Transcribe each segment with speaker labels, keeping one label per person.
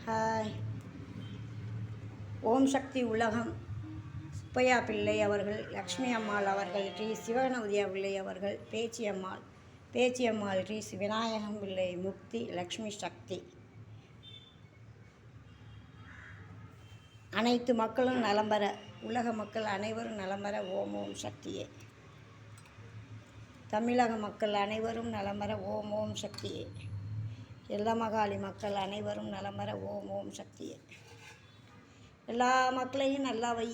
Speaker 1: Hi. ஓம் சக்தி உலகம் சுப்பையா பிள்ளை அவர்கள், லக்ஷ்மி அம்மாள் அவர்கள், ஸ்ரீ சிவகணபதியா பிள்ளை அவர்கள், பேச்சியம்மாள் ஸ்ரீ விநாயகம் பிள்ளை, முக்தி லக்ஷ்மி சக்தி. அனைத்து மக்களும் நலம் பெற, உலக மக்கள் அனைவரும் நலம் பெற ஓம் ஓம் சக்தியே. தமிழக மக்கள் அனைவரும் நலம் பெற ஓம் ஓம் சக்தியே. எல்லமகாளி மக்கள் அனைவரும் நலம் பெற ஓம் ஓம் சக்தியே. எல்லா மக்களையும் நல்லா வை.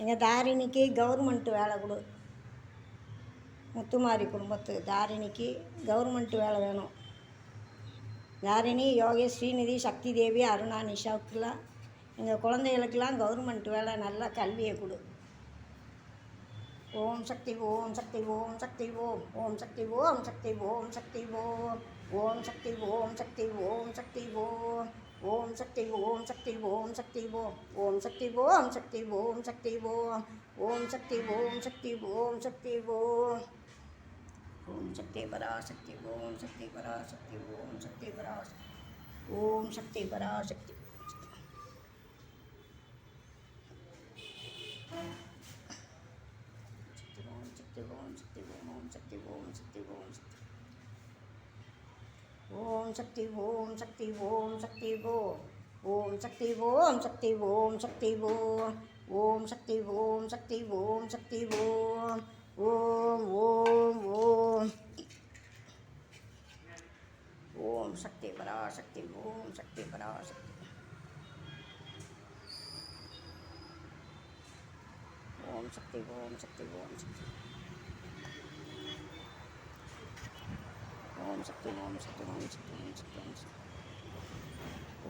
Speaker 1: எங்கள் தாரிணிக்கு கவர்மெண்ட் வேலை கொடு. முத்துமாரி குடும்பத்து தாரிணிக்கு கவர்மெண்ட் வேலை வேணும். தாரிணி, யோகேஷ், ஸ்ரீநிதி, சக்தி தேவி, அருணா, நிஷாவுக்கெல்லாம் எங்கள் குழந்தைகளுக்கெல்லாம் கவர்மெண்ட் வேலை, நல்ல கல்வியை கொடு. ஓம் சக்தி ஓம் சக்தி ஓம் சக்தி ஓம் ஓம் சக்தி ஓம் சக்தி ஓம் சக்தி ஓம் ஓம் சக்தி ஓம் சக்தி ஓம் சக்தி ஓம் ஓம் சக்தி ஓம் சக்தி ஓம் சக்தி ஓம் ஓம் சக்தி ஓம் சக்தி ஓம் சக்தி ஓம் ஓம் சக்தி ஓம் சக்தி ஓம் சக்தி ஓம் ஓம் சக்தி பராசக்தி ஓம் சக்தி பராசக்தி ஓம் சக்தி பராசக்தி ஓம் சக்தி பராசக்தி. ஓம் சக்தி ஓம் சக்தி ஓம் சக்தி ஓம் சக்தி ஓம் சக்தி ஓம் சக்தி ஓம் சக்தி ஓம் ஓம் சக்தி ஓம் சக்தி ஓம் சக்தி ஓம் ஓம் சக்தி ஓம் சக்தி ஓம் சக்தி ஓம் ஓம் ஓம் ஓம் ஓம் சக்தி பராசக்தி ஓம் சக்தி பராசக்தி ஓம் சக்தி ஓம் சக்தி ஓம் சக்தி ஓம் சக்தி ஓம் சக்தி ஓம் சக்தி ஓம் சக்தி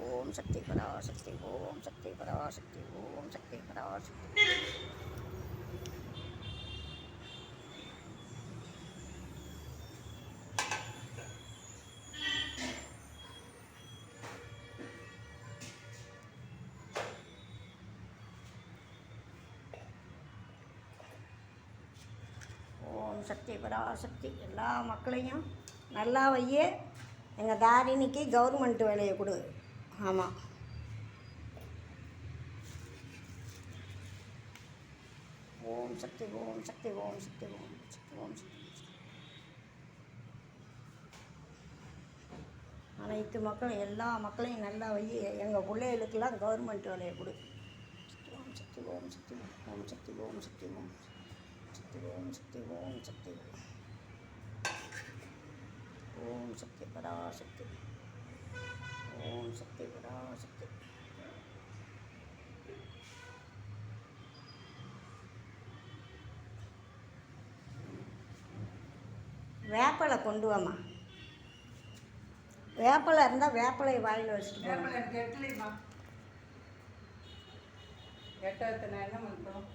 Speaker 1: ஓம் சக்தி பராசக்தி ஓம் சக்தி பராசக்தி ஓம் சக்தி பராசக்தி. ஓம் சக்தி பராசக்தி. எல்லா மக்களையும் நல்லா வையே. எங்கள் தாரிணிக்கு கவர்மெண்ட் வேலையை கொடு. ஆமாம். ஓம் சக்தி ஓம் சக்தி ஓம் சக்தி ஓம் சக்தி ஓம் சக்தி. அனைத்து மக்களும் எல்லா மக்களையும் நல்லா வையே. எங்கள் பிள்ளைகளுக்கெல்லாம் கவர்மெண்ட் வேலையை கொடு. ஓம் சக்தி ஓம் சக்தி ஓம் சக்தி ஓம் சக்தி ஓம் சக்தி ஓம் சக்தி ஓம் சக்தி ஓம் சக்தி பராசக்தி ஓம் சக்தி பராசக்தி. வேப்பலை கொண்டு வாமா. வேப்பலை இருந்தால் வேப்பலை வாயில் வச்சுட்டு
Speaker 2: வேப்பலை எனக்கு எட்டலைமா. எட்டத்தை நான் என்ன பண்ணுறோம்?